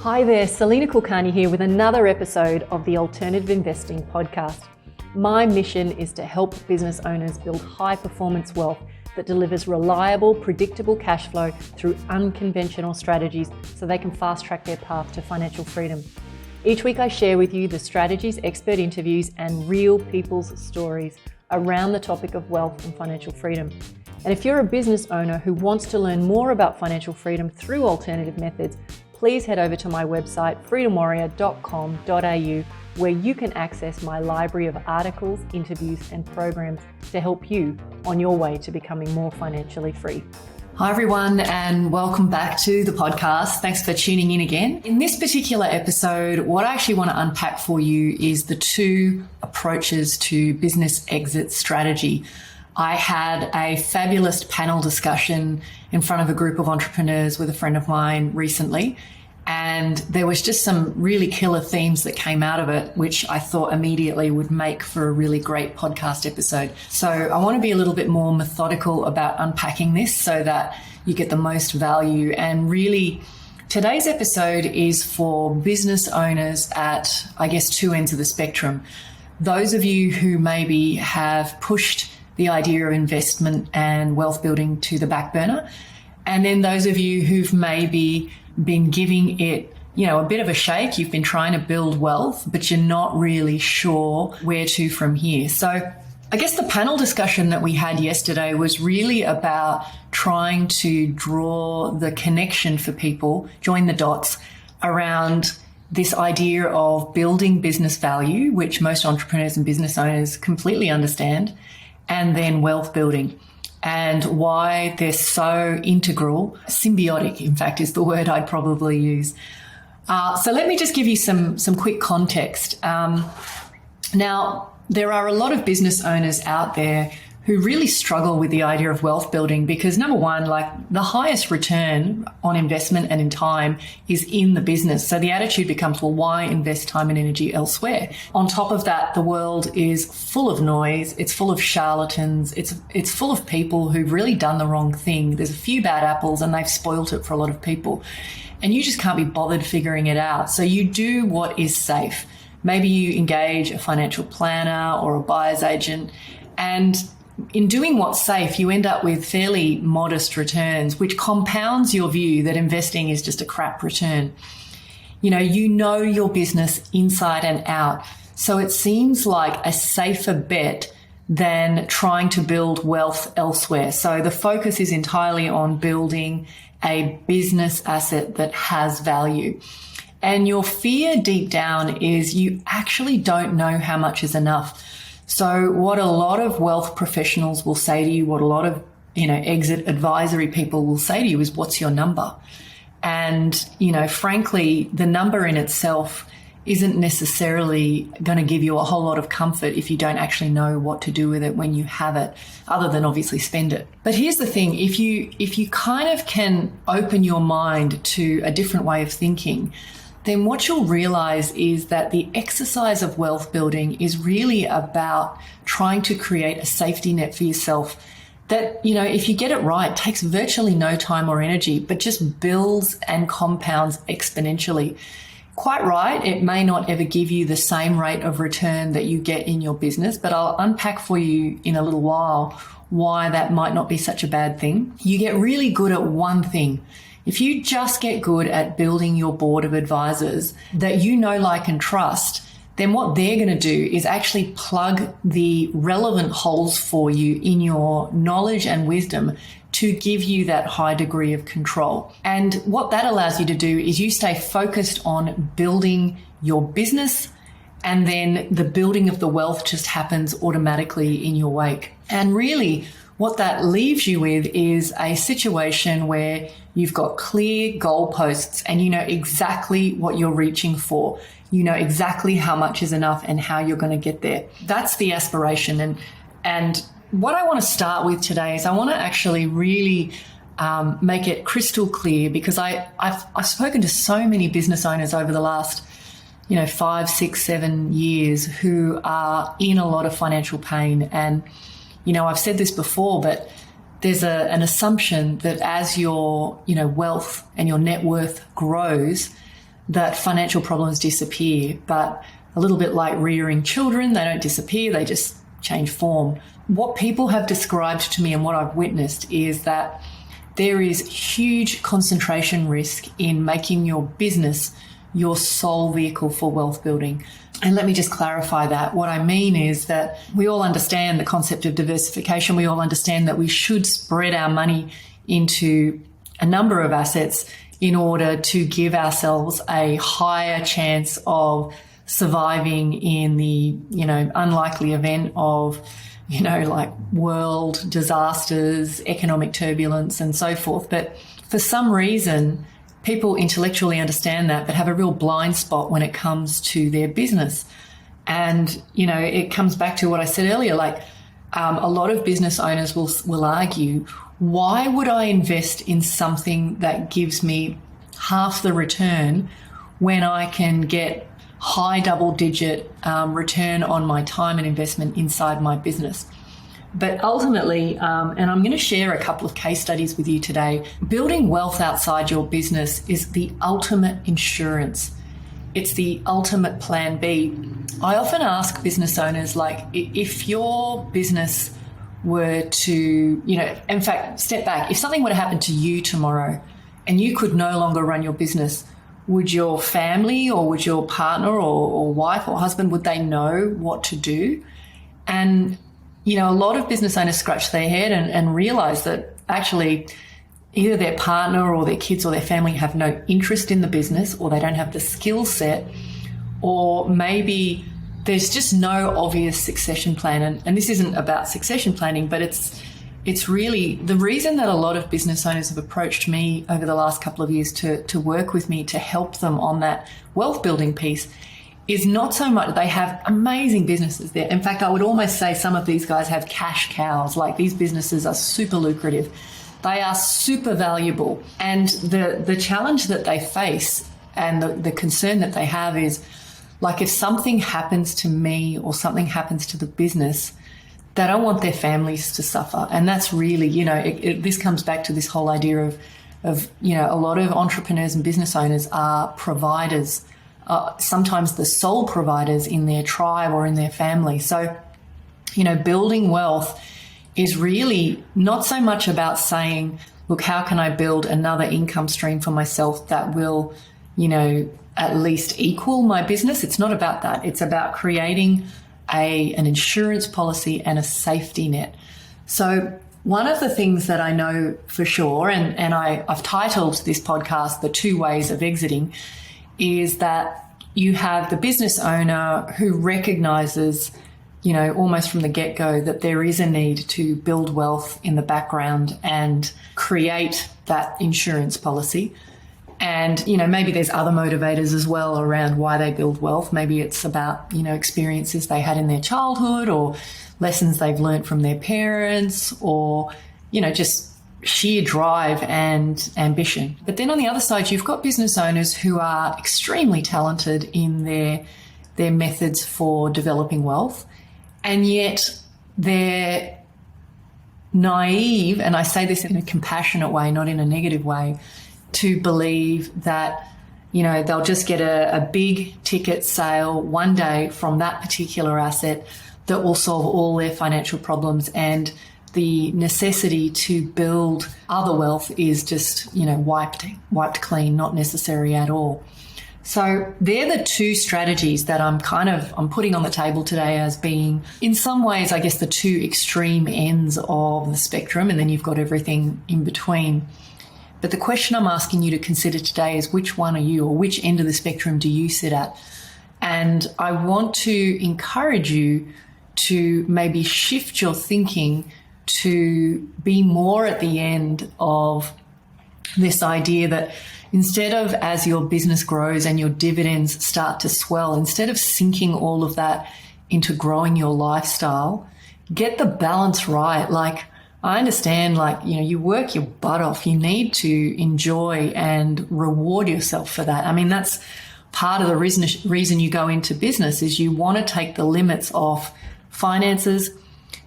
Hi there, Salena Kulkarni here with another episode of the Alternative Investing Podcast. My mission is to help business owners build high-performance wealth that delivers reliable, predictable cash flow through unconventional strategies so they can fast-track their path to financial freedom. Each week I share with you the strategies, expert interviews, and real people's stories around the topic of wealth and financial freedom. And if you're a business owner who wants to learn more about financial freedom through alternative methods, please head over to my website, freedomwarrior.com.au, where you can access my library of articles, interviews, and programs to help you on your way to becoming more financially free. Hi everyone, and welcome back to the podcast. Thanks for tuning in again. In this particular episode, what I actually want to unpack for you is the two approaches to business exit strategy. I had a fabulous panel discussion in front of a group of entrepreneurs with a friend of mine recently, and there was just some really killer themes that came out of it, which I thought immediately would make for a really great podcast episode. So I want to be a little bit more methodical about unpacking this so that you get the most value. And really, today's episode is for business owners at, I guess, two ends of the spectrum. Those of you who maybe have pushed the idea of investment and wealth building to the back burner. And then those of you who've maybe been giving it, a bit of a shake. You've been trying to build wealth, but you're not really sure where to from here. So I guess the panel discussion that we had yesterday was really about trying to draw the connection for people, join the dots around this idea of building business value, which most entrepreneurs and business owners completely understand, and then wealth building, and why they're so integral, symbiotic, in fact, is the word I'd probably use. So let me just give you some quick context. Now, there are a lot of business owners out there who really struggle with the idea of wealth building because, number one, like the highest return on investment and in time is in the business. So the attitude becomes, well, why invest time and energy elsewhere? On top of that, the world is full of noise. It's full of charlatans. It's full of people who've really done the wrong thing. There's a few bad apples and they've spoilt it for a lot of people. And you just can't be bothered figuring it out. So you do what is safe. Maybe you engage a financial planner or a buyer's agent, and in doing what's safe, you end up with fairly modest returns, which compounds your view that investing is just a crap return. You know your business inside and out. So it seems like a safer bet than trying to build wealth elsewhere. So the focus is entirely on building a business asset that has value. And your fear deep down is you actually don't know how much is enough. So what a lot of wealth professionals will say to you, what a lot of, exit advisory people will say to you is, what's your number? And, frankly, the number in itself isn't necessarily going to give you a whole lot of comfort if you don't actually know what to do with it when you have it, other than obviously spend it. But here's the thing, if you kind of can open your mind to a different way of thinking, then what you'll realize is that the exercise of wealth building is really about trying to create a safety net for yourself that, if you get it right, takes virtually no time or energy, but just builds and compounds exponentially. Quite right, it may not ever give you the same rate of return that you get in your business, but I'll unpack for you in a little while why that might not be such a bad thing. You get really good at one thing. If you just get good at building your board of advisors that like, and trust, then what they're going to do is actually plug the relevant holes for you in your knowledge and wisdom to give you that high degree of control. And what that allows you to do is you stay focused on building your business, and then the building of the wealth just happens automatically in your wake. And really, what that leaves you with is a situation where you've got clear goalposts and you know exactly what you're reaching for. You know exactly how much is enough and how you're going to get there. That's the aspiration. And what I want to start with today is I want to actually really make it crystal clear, because I've spoken to so many business owners over the last 5, 6, 7 years who are in a lot of financial pain. And I've said this before, but there's an assumption that as your wealth and your net worth grows, that financial problems disappear, but a little bit like rearing children, they don't disappear, they just change form. What people have described to me and what I've witnessed is that there is huge concentration risk in making your business your sole vehicle for wealth building. And let me just clarify that. What I mean is that we all understand the concept of diversification. We all understand that we should spread our money into a number of assets in order to give ourselves a higher chance of surviving in the, unlikely event of, like world disasters, economic turbulence and so forth. But for some reason, people intellectually understand that, but have a real blind spot when it comes to their business. And, it comes back to what I said earlier, like a lot of business owners will argue, why would I invest in something that gives me half the return when I can get high double-digit return on my time and investment inside my business? But ultimately, and I'm going to share a couple of case studies with you today, building wealth outside your business is the ultimate insurance. It's the ultimate plan B. I often ask business owners, like, if your business were to, in fact, step back, if something were to happen to you tomorrow and you could no longer run your business, would your family or would your partner or wife or husband, would they know what to do? And, a lot of business owners scratch their head and realize that actually either their partner or their kids or their family have no interest in the business, or they don't have the skill set, or maybe there's just no obvious succession plan. And this isn't about succession planning, but it's really the reason that a lot of business owners have approached me over the last couple of years to work with me to help them on that wealth building piece is not so much they have amazing businesses there. In fact, I would almost say some of these guys have cash cows. Like, these businesses are super lucrative. They are super valuable. And the challenge that they face and the concern that they have is, like, if something happens to me or something happens to the business, they don't want their families to suffer. And that's really, this comes back to this whole idea of a lot of entrepreneurs and business owners are providers, sometimes the sole providers in their tribe or in their family. So, building wealth is really not so much about saying, look, how can I build another income stream for myself that will, at least equal my business? It's not about that. It's about creating an insurance policy and a safety net. So one of the things that I know for sure, and I've titled this podcast, The Two Ways of Exiting, is that you have the business owner who recognizes, almost from the get-go, that there is a need to build wealth in the background and create that insurance policy. And, maybe there's other motivators as well around why they build wealth. Maybe it's about, experiences they had in their childhood or lessons they've learned from their parents or, just sheer drive and ambition. But then on the other side, you've got business owners who are extremely talented in their methods for developing wealth, and yet they're naive, and I say this in a compassionate way, not in a negative way, to believe that, they'll just get a big ticket sale one day from that particular asset that will solve all their financial problems, and the necessity to build other wealth is just, wiped clean, not necessary at all. So they're the two strategies that I'm putting on the table today as being, in some ways, I guess, the two extreme ends of the spectrum, and then you've got everything in between. But the question I'm asking you to consider today is, which one are you, or which end of the spectrum do you sit at? And I want to encourage you to maybe shift your thinking to be more at the end of this idea that instead of, as your business grows and your dividends start to swell, instead of sinking all of that into growing your lifestyle, get the balance right. Like, I understand, you work your butt off. You need to enjoy and reward yourself for that. I mean, that's part of the reason you go into business, is you want to take the limits off finances.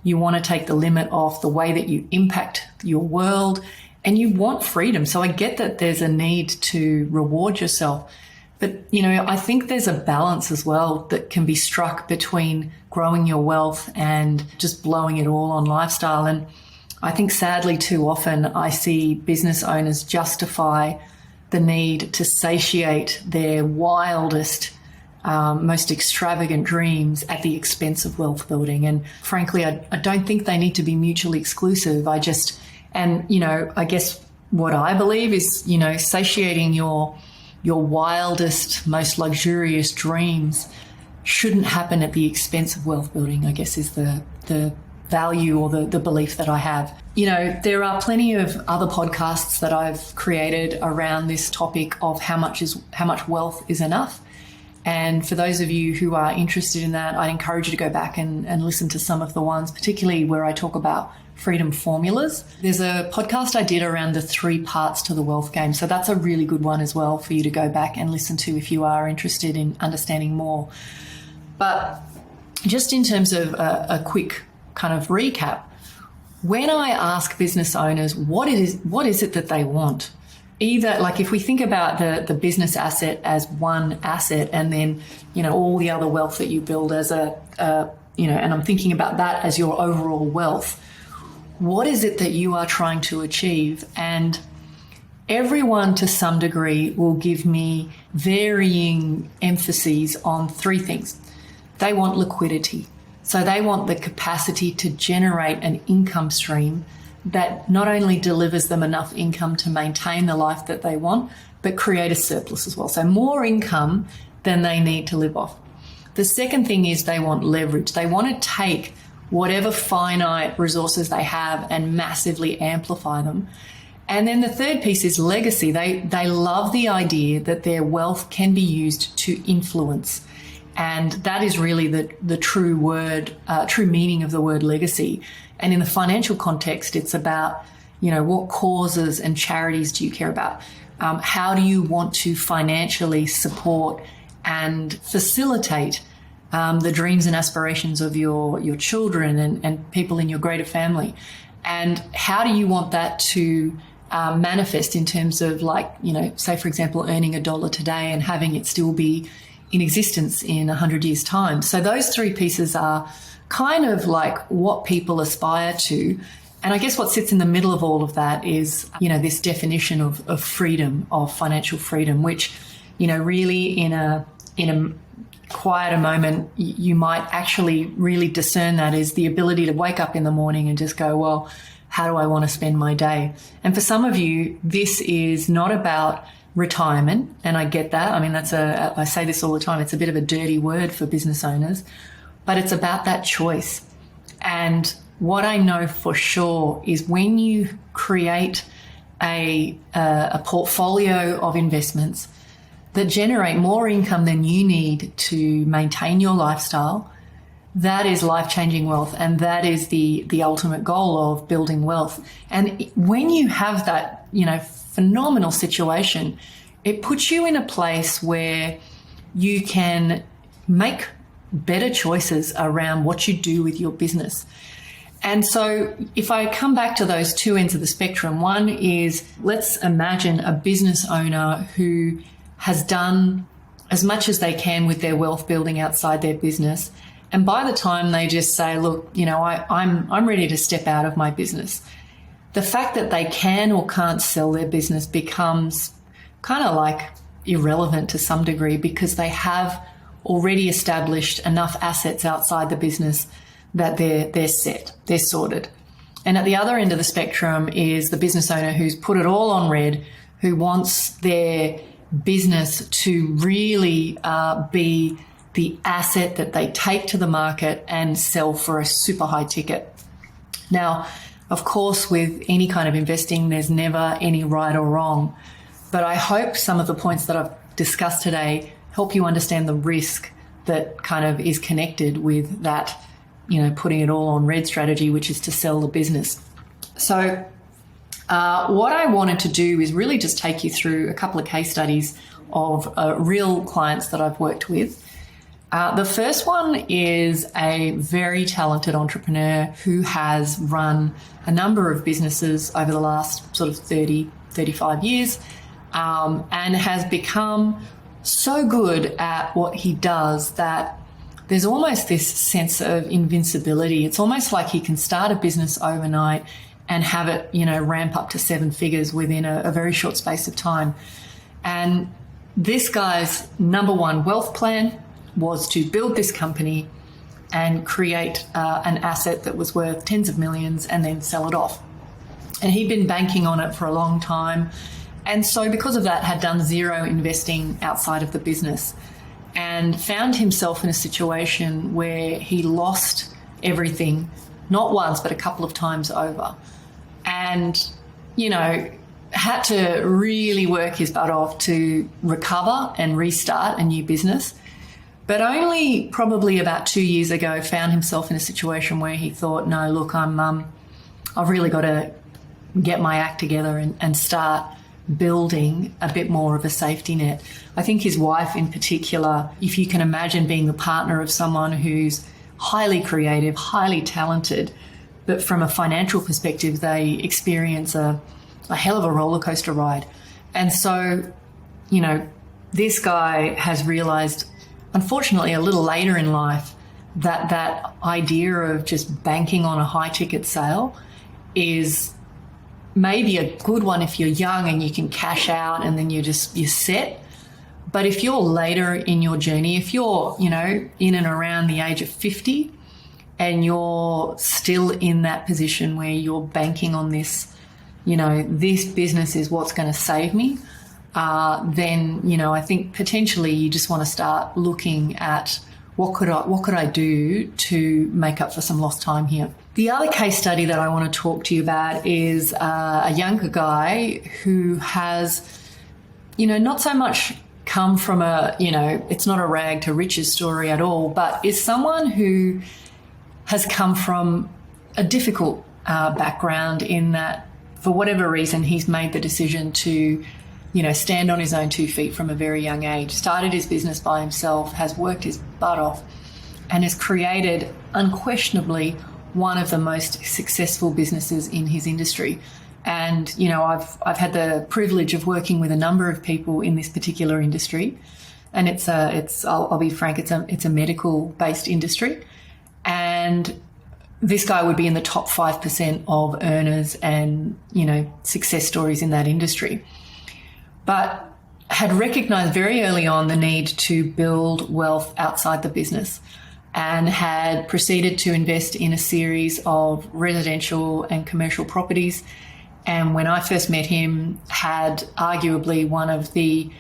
You want to take the limit off the way that you impact your world, and you want freedom. So I get that there's a need to reward yourself. But, I think there's a balance as well that can be struck between growing your wealth and just blowing it all on lifestyle. And I think sadly too often I see business owners justify the need to satiate their wildest, most extravagant dreams at the expense of wealth building. And frankly, I don't think they need to be mutually exclusive. I guess what I believe is, satiating your wildest, most luxurious dreams shouldn't happen at the expense of wealth building, I guess is the value or the belief that I have. There are plenty of other podcasts that I've created around this topic of how much wealth is enough. And for those of you who are interested in that, I encourage you to go back and listen to some of the ones, particularly where I talk about freedom formulas. There's a podcast I did around the 3 parts to the wealth game. So that's a really good one as well for you to go back and listen to if you are interested in understanding more. But just in terms of a quick kind of recap, when I ask business owners what is it that they want, either like if we think about the business asset as one asset and then, all the other wealth that you build as and I'm thinking about that as your overall wealth, what is it that you are trying to achieve? And everyone to some degree will give me varying emphases on 3 things. They want liquidity. So they want the capacity to generate an income stream that not only delivers them enough income to maintain the life that they want, but create a surplus as well. So more income than they need to live off. The second thing is they want leverage. They want to take whatever finite resources they have and massively amplify them. And then the third piece is legacy. They love the idea that their wealth can be used to influence. And that is really the true meaning of the word legacy. And in the financial context, it's about, what causes and charities do you care about? How do you want to financially support and facilitate the dreams and aspirations of your children and people in your greater family? And how do you want that to manifest in terms of say, for example, earning $1 today and having it still be in existence in 100 years' time? So those 3 pieces are kind of like what people aspire to. And I guess what sits in the middle of all of that is, this definition of freedom, of financial freedom, which, really in a quieter moment, you might actually really discern that is the ability to wake up in the morning and just go, well, how do I want to spend my day? And for some of you, this is not about retirement. And I get that. I mean, I say this all the time. It's a bit of a dirty word for business owners, but it's about that choice. And what I know for sure is when you create a portfolio of investments that generate more income than you need to maintain your lifestyle, that is life-changing wealth. And that is the ultimate goal of building wealth. And when you have that, phenomenal situation, it puts you in a place where you can make better choices around what you do with your business. And so if I come back to those 2 ends of the spectrum, one is, let's imagine a business owner who has done as much as they can with their wealth building outside their business. And by the time they just say, look, I'm ready to step out of my business, the fact that they can or can't sell their business becomes kind of like irrelevant to some degree, because they have already established enough assets outside the business that they're set, they're sorted. And at the other end of the spectrum is the business owner who's put it all on red, who wants their business to really be the asset that they take to the market and sell for a super high ticket. Now, of course, with any kind of investing, there's never any right or wrong. But I hope some of the points that I've discussed today help you understand the risk that kind of is connected with that, putting it all on red strategy, which is to sell the business. So what I wanted to do is really just take you through a couple of case studies of real clients that I've worked with. The first one is a very talented entrepreneur who has run a number of businesses over the last sort of 30, 35 years, and has become so good at what he does that there's almost this sense of invincibility. It's almost like he can start a business overnight and have it, ramp up to 7 figures within a very short space of time. And this guy's number one wealth plan was to build this company and create an asset that was worth tens of millions and then sell it off. And he'd been banking on it for a long time. And so because of that, had done zero investing outside of the business and found himself in a situation where he lost everything, not once, but a couple of times over. And, had to really work his butt off to recover and restart a new business. But only probably about 2 years ago found himself in a situation where he thought, no, look, I've really got to get my act together and start building a bit more of a safety net. I think his wife in particular, if you can imagine being the partner of someone who's highly creative, highly talented, but from a financial perspective, they experience a hell of a roller coaster ride. And so, this guy has realized, unfortunately, a little later in life, that idea of just banking on a high ticket sale is maybe a good one if you're young and you can cash out and then you're set. But if you're later in your journey, if you're, in and around the age of 50 and you're still in that position where you're banking on this, this business is what's going to save me, then, I think potentially you just want to start looking at what could I do to make up for some lost time here. The other case study that I want to talk to you about is a younger guy who has, not so much come from it's not a rag to riches story at all, but is someone who has come from a difficult background in that for whatever reason he's made the decision to, stand on his own 2 feet from a very young age, started his business by himself, has worked his butt off and has created unquestionably one of the most successful businesses in his industry. And, I've had the privilege of working with a number of people in this particular industry. And I'll be frank, it's a medical based industry. And this guy would be in the top 5% of earners and, success stories in that industry. But had recognized very early on the need to build wealth outside the business and had proceeded to invest in a series of residential and commercial properties. And when I first met him, had arguably one of the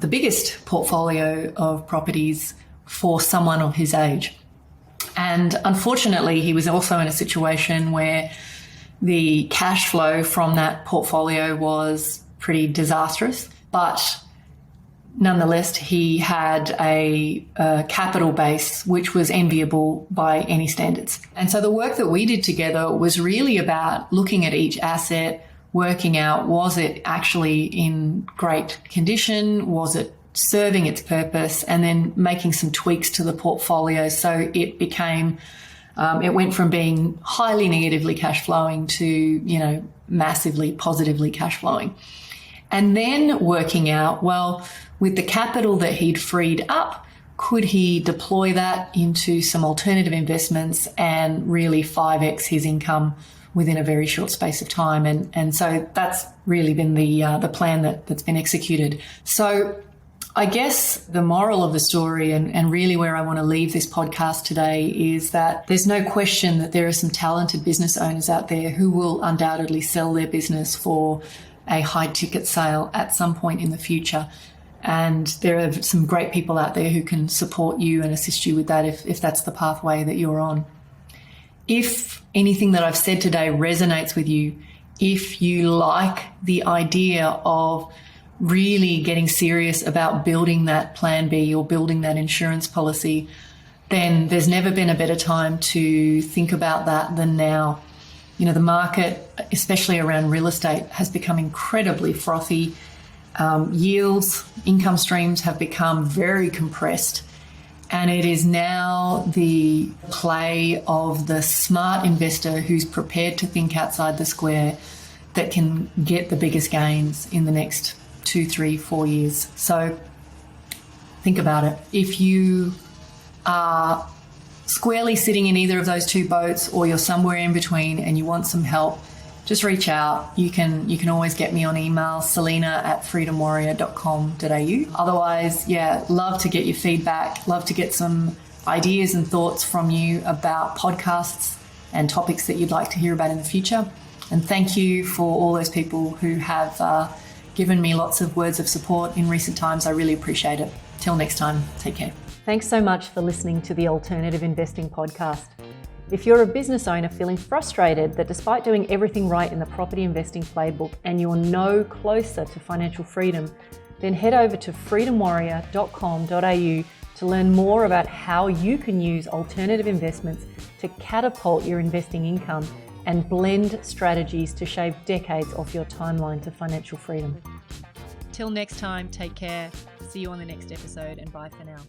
biggest portfolio of properties for someone of his age. And unfortunately, he was also in a situation where the cash flow from that portfolio was pretty disastrous, but nonetheless, he had a capital base which was enviable by any standards. And so the work that we did together was really about looking at each asset, working out, was it actually in great condition? Was it serving its purpose? And then making some tweaks to the portfolio so it became, it went from being highly negatively cash flowing to, massively positively cash flowing. And then working out, well, with the capital that he'd freed up, could he deploy that into some alternative investments and really 5x his income within a very short space of time? And so that's really been the plan that's been executed. So I guess the moral of the story and really where I want to leave this podcast today is that there's no question that there are some talented business owners out there who will undoubtedly sell their business for a high ticket sale at some point in the future. And there are some great people out there who can support you and assist you with that if that's the pathway that you're on. If anything that I've said today resonates with you, if you like the idea of really getting serious about building that plan B or building that insurance policy, then there's never been a better time to think about that than now. The market, especially around real estate, has become incredibly frothy. Yields, income streams have become very compressed. And it is now the play of the smart investor who's prepared to think outside the square that can get the biggest gains in the next 2, 3, 4 years. So think about it. If you are squarely sitting in either of those two boats, or you're somewhere in between and you want some help, just reach out. You can always get me on email, salena@freedomwarrior.com.au. Otherwise, love to get your feedback, love to get some ideas and thoughts from you about podcasts and topics that you'd like to hear about in the future. And thank you for all those people who have given me lots of words of support in recent times. I really appreciate it. Till next time, take care. Thanks so much for listening to the Alternative Investing Podcast. If you're a business owner feeling frustrated that despite doing everything right in the property investing playbook and you're no closer to financial freedom, then head over to freedomwarrior.com.au to learn more about how you can use alternative investments to catapult your investing income and blend strategies to shave decades off your timeline to financial freedom. Till next time, take care. See you on the next episode, and bye for now.